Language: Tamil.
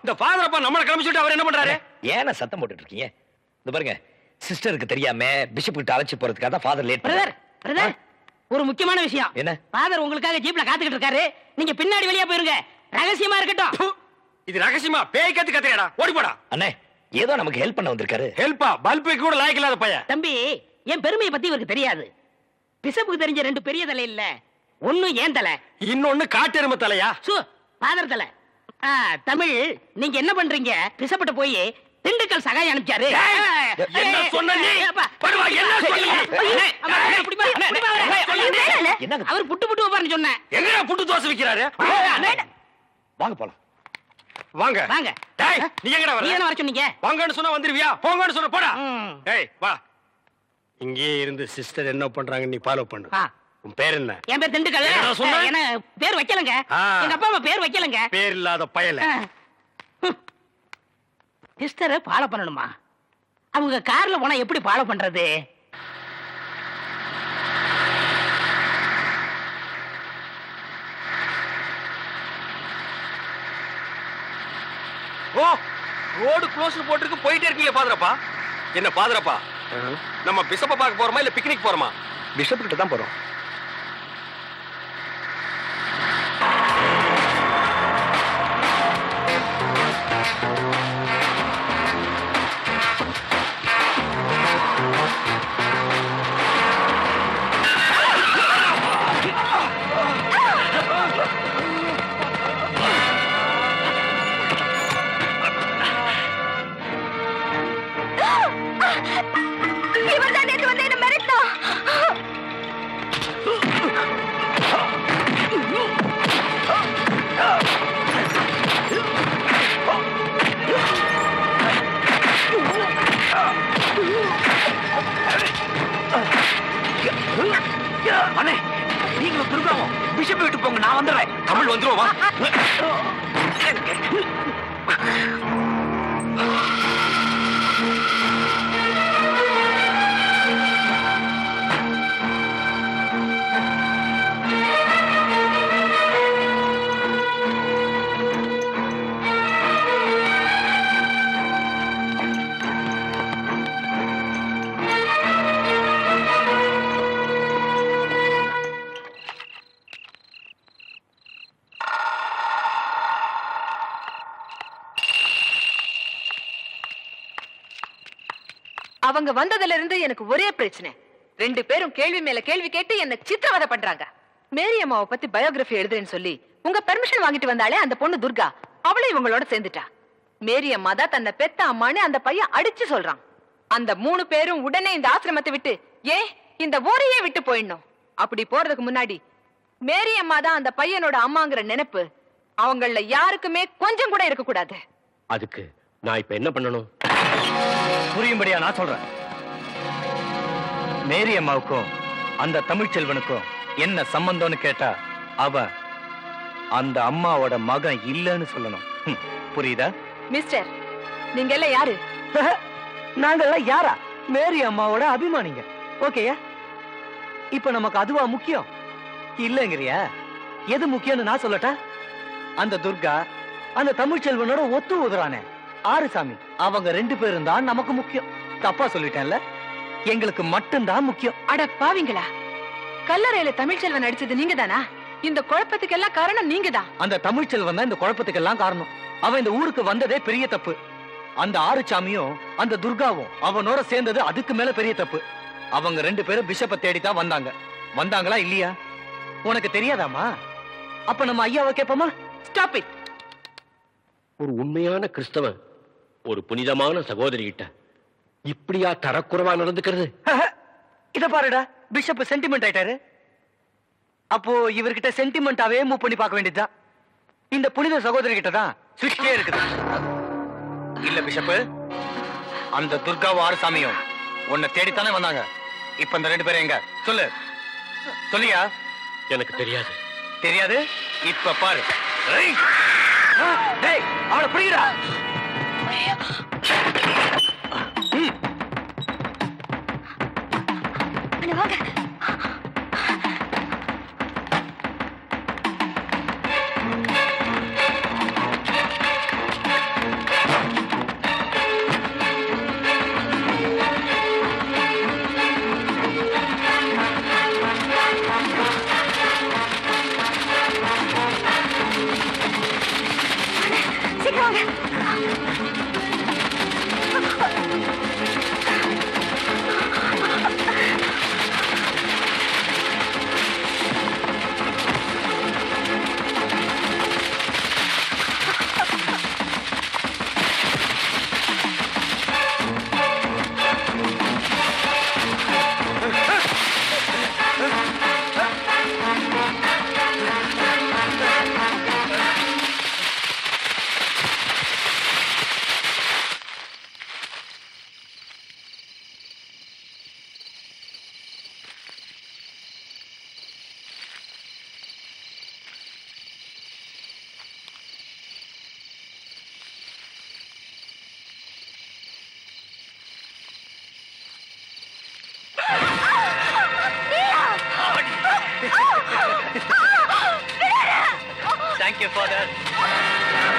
இந்த ஃபாதர் அப்பா நம்மள கிளம்பிச்சுட்டு அவர் என்ன பண்றாரு? ஏன சத்தம் போட்டுட்டு இருக்கீங்க? இந்த பாருங்க, சிஸ்டருக்கு தெரியாம பிஷப் கிட்ட அழைச்சு போறதுக்காக தான் ஃபாதர் லேட் பிரதர் பிரதர் ஒரு முக்கியமான விஷயம். என்ன? ஃபாதர் உங்களுக்காக ஜீப்ல காத்துக்கிட்டு இருக்காரு. நீங்க பின்னாடி வெளியே போயிருங்க. ரகசியமா இருக்கட்டும். இது ரகசியமா பேய் கத்து கத்துறடா. ஓடி போடா. அண்ணே, ஏதோ நமக்கு ஹெல்ப் பண்ண வந்திருக்காரு. ஹெல்ப்பா? பல்பு கூட லாய்க்கு இல்லாத பையன். தம்பி, என் பெருமையை பத்தி இவருக்கு தெரியாது. பிஷப்புக்கு தெரிஞ்ச 2 பெரிய தலை இல்ல. ஒன்னு ஏன் தலை, இன்னொன்னு காட்டெருமை தலையா? ஃபாதர் தலை. தமிழ், நீங்க என்ன பண்றீங்க? பிஷப்ட்ட போய் திண்டுக்கல் சகாய் அனுப்பிச்சாரு. என்ன சொன்ன நீ? படுவா, என்ன சொன்னீங்க? அவர் புட்டு புட்டு வைப்பாருன்னு சொன்னேன். எங்கடா புட்டு தோசை விக்கிறாரு? வாங்க போலாம். வாங்க வாங்க. டேய், நீ எங்கடா வர? நீ என்ன வர சொன்னீங்க? வாங்கன்னு சொன்னா வந்துருவியா? போங்கன்னு சொன்னா போடா. டேய் வா. இங்கே இருந்து சிஸ்டர் என்ன பண்றாங்க நீ ஃபாலோ பண்ணு. உன் பேர் என்ன? என் பேர் திண்டுக்கல். என்ன பேர் வைக்கலங்க. எங்க அப்பா அம்மா பேர் வைக்கலங்க. பேர் இல்லாத பயல. சிஸ்டரை ஃபாலோ பண்ணணுமா? அவங்க கார்ல போனா எப்படி ஃபாலோ பண்றது? ஓ, ரோடு க்ளோஸ் போட்டுருக்கு, போயிட்டே இருக்கீங்க ஃபாதரப்பா. என்ன ஃபாதரப்பா, நம்ம பிஷப்பை பார்க்க போறோமா இல்ல பிக்னிக் போறோமா? பிஷப் கிட்ட தான் போறோம். அண்ணே, நீங்களும் துர்காவும் பிஷப் விட்டு போங்க, நான் வந்துடுறேன். தமிழ் வந்துருவா. அவங்க வந்ததுல இருந்து எனக்கு ஒரே பிரச்சனை. 2 பேரும் கேள்வி மேல கேள்வி கேட்டு என்ன சித்திரவதை பண்றாங்க. மேரி அம்மாவை பத்தி பயோகிராஃபி எழுதுறேன்னு சொல்லி உங்க பெர்மிஷன் வாங்கிட்டு வந்தாலே அந்த பொண்ணு துர்கா, அவளும் இவங்களோட சேர்ந்துட்டா. மேரி அம்மா தான் தன்னை பெத்த அம்மான்னு அந்த பையன் அடிச்சு சொல்றான். அந்த 3 பேரும் உடனே இந்த ஆசிரமத்தை விட்டு, ஏன் இந்த ஊரையே விட்டு போயிடணும். அப்படி போறதுக்கு முன்னாடி மேரி அம்மா தான் அந்த பையனோட அம்மாங்கிற நினைப்பு அவங்கள யாருக்குமே கொஞ்சம் கூட இருக்க கூடாது. அதுக்கு நான் இப்ப என்ன பண்ணணும்? புரியும்படியா நான் சொல்றேன். மேரி அம்மாவுக்கும் அந்த தமிழ்ச்செல்வனுக்கும் என்ன சம்பந்தம்னு கேட்டா அவ அந்த அம்மாவோட மகன் இல்லன்னு சொல்லணும். புரியுதா? மிஸ்டர், நீங்க எல்லாம் யாரு? நாங்கெல்லாம் யாரா? மேரி அம்மாவோட அபிமானிங்க. ஓகேயா? இப்ப நமக்கு அதுவா முக்கியம் இல்லங்கிறியா? எது முக்கியம்னு நான் சொல்லட்டா? அந்த துர்கா அந்த தமிழ்ச்செல்வனோட ஒத்து ஊதுறானே ஆறுசாமி, அவங்க 2 பேரும் தான் நமக்கு முக்கியம். தப்பா சொல்லிட்டேன்ல? எங்களுக்கு மட்டும்தான் முக்கியம். அட பாவிங்களா, கல்லறையில தமிழ்ச்செல்வன் அடிச்சது நீங்க தானா? இந்த குழப்பத்துக்கெல்லாம் காரணம் நீங்க தான். அந்த தமிழ்ச்செல்வன் தான் இந்த குழப்பத்துக்கெல்லாம் காரணம். அவன் இந்த ஊருக்கு வந்ததே பெரிய தப்பு. அந்த ஆறுசாமியும் அந்த துர்காவும் அவனோட சேர்ந்தது அதுக்கு மேல பெரிய தப்பு. அவங்க 2 பேரும் பிஷப்பை தேடித்தான் வந்தாங்க. வந்தாங்களா இல்லையா? உனக்கு தெரியாதாமா? அப்ப நம்ம ஐயாவை கேட்போமா? Stop it. ஒரு உண்மையான கிறிஸ்தவன் ஒரு புனிதமான சகோதரி கிட்ட இப்படியா தரக்குறைவா நடந்துக்கிறது? இத பாருடா, பிஷப் சென்டிமெண்ட் ஆயிட்டாரு. அப்போ இவர்கிட்ட சென்டிமெண்டாவே மூவ் பண்ணி பார்க்க வேண்டியதுதான். இந்த புனித சகோதரி கிட்ட தான் சுவிட்சே இருக்குது. இல்ல பிஷப், அந்த துர்காவும் ஆறுசாமியும் உன்னை தேடித்தானே வந்தாங்க. இப்ப இந்த 2 பேரும் எங்க? சொல்லு, சொல்லியா? எனக்கு தெரியாது. தெரியாது? இப்ப பாரு. டேய், அவளை பிடிக்கிறா. வாங்க. Thank you, Father.